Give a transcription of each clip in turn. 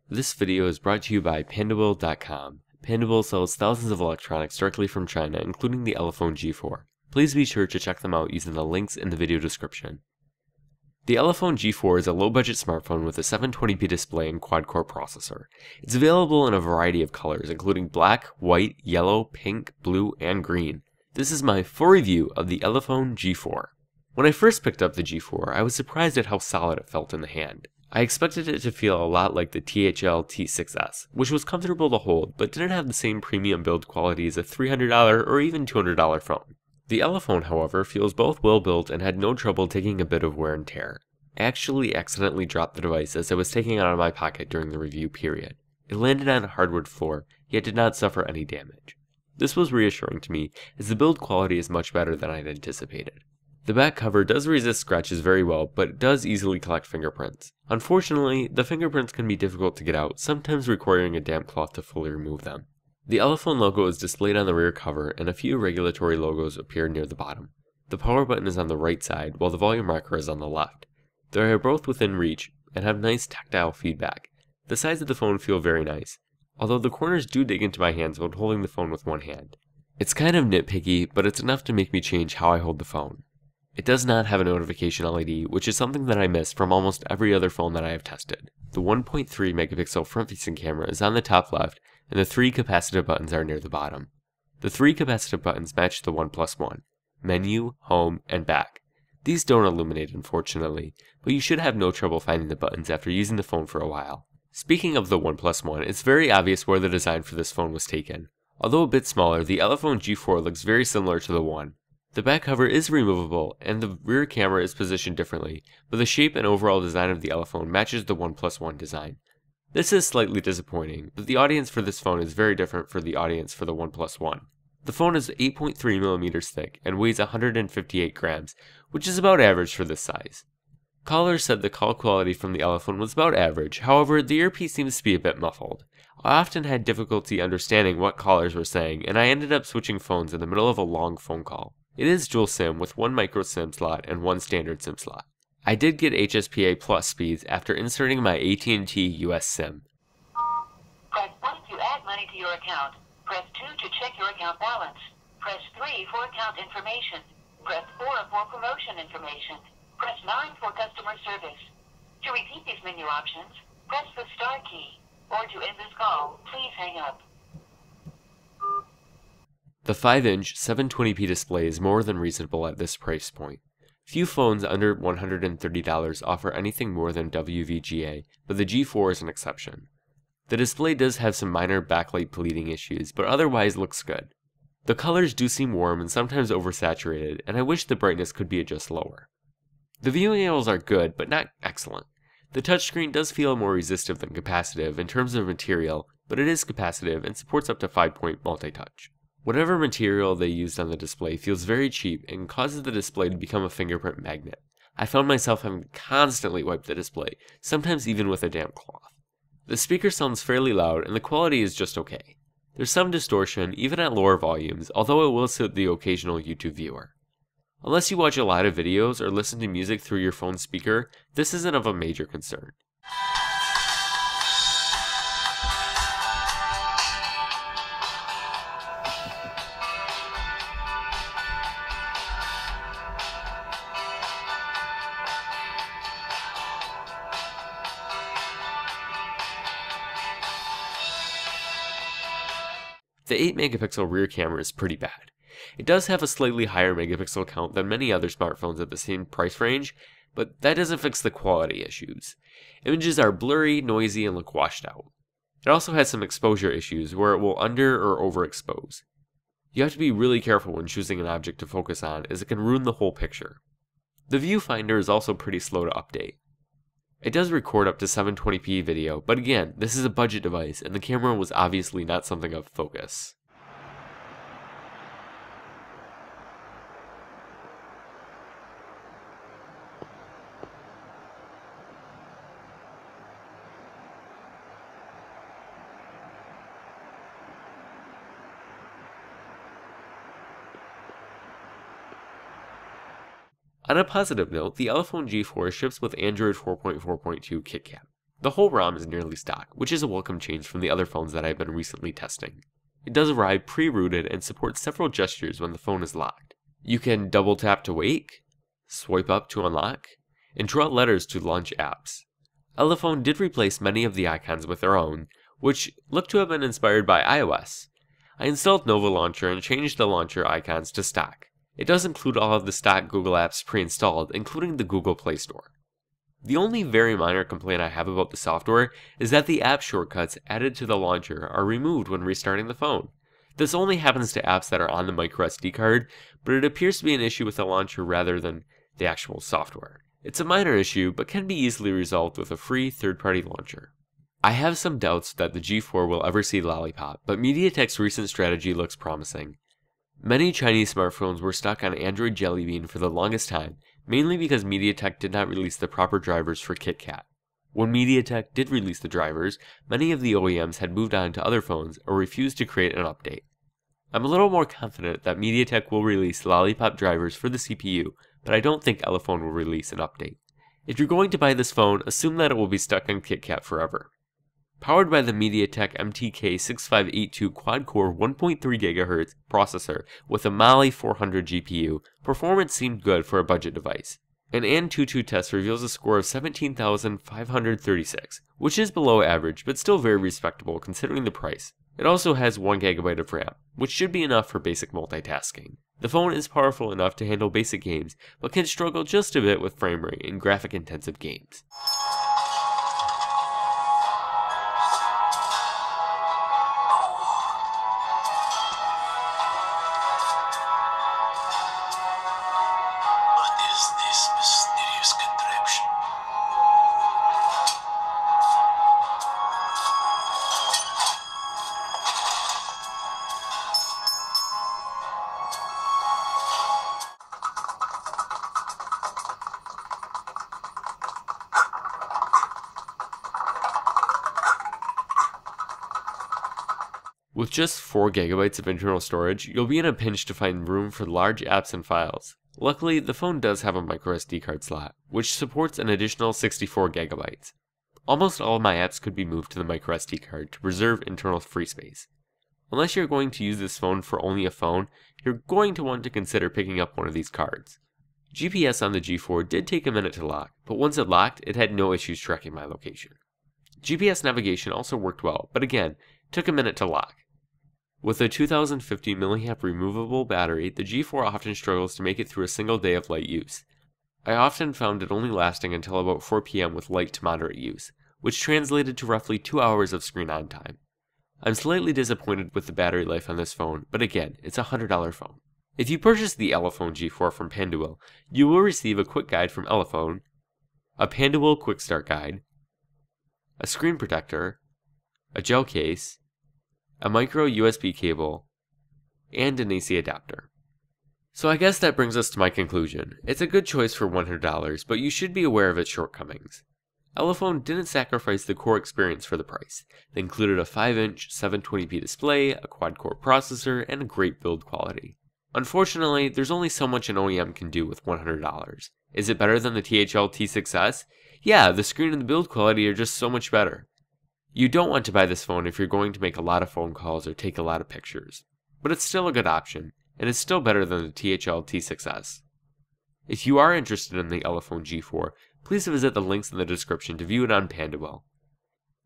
This video is brought to you by Pandawill.com. Pandawill sells thousands of electronics directly from China, including the Elephone G4. Please be sure to check them out using the links in the video description. The Elephone G4 is a low-budget smartphone with a 720p display and quad-core processor. It's available in a variety of colors, including black, white, yellow, pink, blue, and green. This is my full review of the Elephone G4. When I first picked up the G4, I was surprised at how solid it felt in the hand. I expected it to feel a lot like the THL T6S, which was comfortable to hold, but didn't have the same premium build quality as a $300 or even $200 phone. The Elephone, however, feels both well-built and had no trouble taking a bit of wear and tear. I actually accidentally dropped the device as I was taking it out of my pocket during the review period. It landed on a hardwood floor, yet did not suffer any damage. This was reassuring to me, as the build quality is much better than I'd anticipated. The back cover does resist scratches very well, but it does easily collect fingerprints. Unfortunately, the fingerprints can be difficult to get out, sometimes requiring a damp cloth to fully remove them. The Elephone logo is displayed on the rear cover, and a few regulatory logos appear near the bottom. The power button is on the right side, while the volume rocker is on the left. They are both within reach, and have nice tactile feedback. The sides of the phone feel very nice, although the corners do dig into my hands when holding the phone with one hand. It's kind of nitpicky, but it's enough to make me change how I hold the phone. It does not have a notification LED, which is something that I miss from almost every other phone that I have tested. The 1.3 megapixel front-facing camera is on the top left, and the 3 capacitive buttons are near the bottom. The 3 capacitive buttons match the OnePlus One: menu, home, and back. These don't illuminate, unfortunately, but you should have no trouble finding the buttons after using the phone for a while. Speaking of the OnePlus One, it's very obvious where the design for this phone was taken. Although a bit smaller, the Elephone G4 looks very similar to the One. The back cover is removable, and the rear camera is positioned differently, but the shape and overall design of the Elephone matches the OnePlus One design. This is slightly disappointing, but the audience for this phone is very different from the audience for the OnePlus One. The phone is 8.3mm thick and weighs 158 grams, which is about average for this size. Callers said the call quality from the Elephone was about average, however, the earpiece seems to be a bit muffled. I often had difficulty understanding what callers were saying, and I ended up switching phones in the middle of a long phone call. It is dual SIM with one micro SIM slot and one standard SIM slot. I did get HSPA Plus speeds after inserting my AT&T US SIM. Press 1 to add money to your account. Press 2 to check your account balance. Press 3 for account information. Press 4 for promotion information. Press 9 for customer service. To repeat these menu options, press the star key. Or to end this call, please hang up. The 5-inch 720p display is more than reasonable at this price point. Few phones under $130 offer anything more than WVGA, but the G4 is an exception. The display does have some minor backlight bleeding issues, but otherwise looks good. The colors do seem warm and sometimes oversaturated, and I wish the brightness could be adjusted lower. The viewing angles are good, but not excellent. The touchscreen does feel more resistive than capacitive in terms of material, but it is capacitive and supports up to 5-point multi-touch. Whatever material they used on the display feels very cheap and causes the display to become a fingerprint magnet. I found myself having to constantly wipe the display, sometimes even with a damp cloth. The speaker sounds fairly loud and the quality is just okay. There's some distortion, even at lower volumes, although it will suit the occasional YouTube viewer. Unless you watch a lot of videos or listen to music through your phone speaker, this isn't of a major concern. The 8-megapixel rear camera is pretty bad. It does have a slightly higher megapixel count than many other smartphones at the same price range, but that doesn't fix the quality issues. Images are blurry, noisy, and look washed out. It also has some exposure issues where it will under or overexpose. You have to be really careful when choosing an object to focus on, as it can ruin the whole picture. The viewfinder is also pretty slow to update. It does record up to 720p video, but again, this is a budget device, and the camera was obviously not something of focus. On a positive note, the Elephone G4 ships with Android 4.4.2 KitKat. The whole ROM is nearly stock, which is a welcome change from the other phones that I've been recently testing. It does arrive pre-rooted and supports several gestures when the phone is locked. You can double tap to wake, swipe up to unlock, and draw letters to launch apps. Elephone did replace many of the icons with their own, which look to have been inspired by iOS. I installed Nova Launcher and changed the launcher icons to stock. It does include all of the stock Google apps pre-installed, including the Google Play Store. The only very minor complaint I have about the software is that the app shortcuts added to the launcher are removed when restarting the phone. This only happens to apps that are on the microSD card, but it appears to be an issue with the launcher rather than the actual software. It's a minor issue, but can be easily resolved with a free third-party launcher. I have some doubts that the G4 will ever see Lollipop, but MediaTek's recent strategy looks promising. Many Chinese smartphones were stuck on Android Jelly Bean for the longest time, mainly because MediaTek did not release the proper drivers for KitKat. When MediaTek did release the drivers, many of the OEMs had moved on to other phones or refused to create an update. I'm a little more confident that MediaTek will release Lollipop drivers for the CPU, but I don't think Elephone will release an update. If you're going to buy this phone, assume that it will be stuck on KitKat forever. Powered by the MediaTek MTK6582 quad-core 1.3 GHz processor with a Mali 400 GPU, performance seemed good for a budget device. An AnTuTu test reveals a score of 17,536, which is below average but still very respectable considering the price. It also has 1 GB of RAM, which should be enough for basic multitasking. The phone is powerful enough to handle basic games, but can struggle just a bit with frame rate in graphic-intensive games. With just 4 GB of internal storage, you'll be in a pinch to find room for large apps and files. Luckily, the phone does have a microSD card slot, which supports an additional 64 GB. Almost all of my apps could be moved to the microSD card to preserve internal free space. Unless you're going to use this phone for only a phone, you're going to want to consider picking up one of these cards. GPS on the G4 did take a minute to lock, but once it locked, it had no issues tracking my location. GPS navigation also worked well, but again, took a minute to lock. With a 2050 mAh removable battery, the G4 often struggles to make it through a single day of light use. I often found it only lasting until about 4 PM with light to moderate use, which translated to roughly 2 hours of screen on time. I'm slightly disappointed with the battery life on this phone, but again, it's a $100 phone. If you purchase the Elephone G4 from Pandawill, you will receive a quick guide from Elephone, a Pandawill quick start guide, a screen protector, a gel case, a micro USB cable, and an AC adapter. So I guess that brings us to my conclusion. It's a good choice for $100, but you should be aware of its shortcomings. Elephone didn't sacrifice the core experience for the price. They included a 5-inch 720p display, a quad-core processor, and a great build quality. Unfortunately, there's only so much an OEM can do with $100. Is it better than the THL T6s? Yeah, the screen and the build quality are just so much better. You don't want to buy this phone if you're going to make a lot of phone calls or take a lot of pictures. But it's still a good option, and it's still better than the THL T6s. If you are interested in the Elephone G4, please visit the links in the description to view it on Pandawill.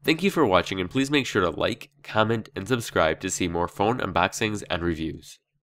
Thank you for watching, and please make sure to like, comment, and subscribe to see more phone unboxings and reviews.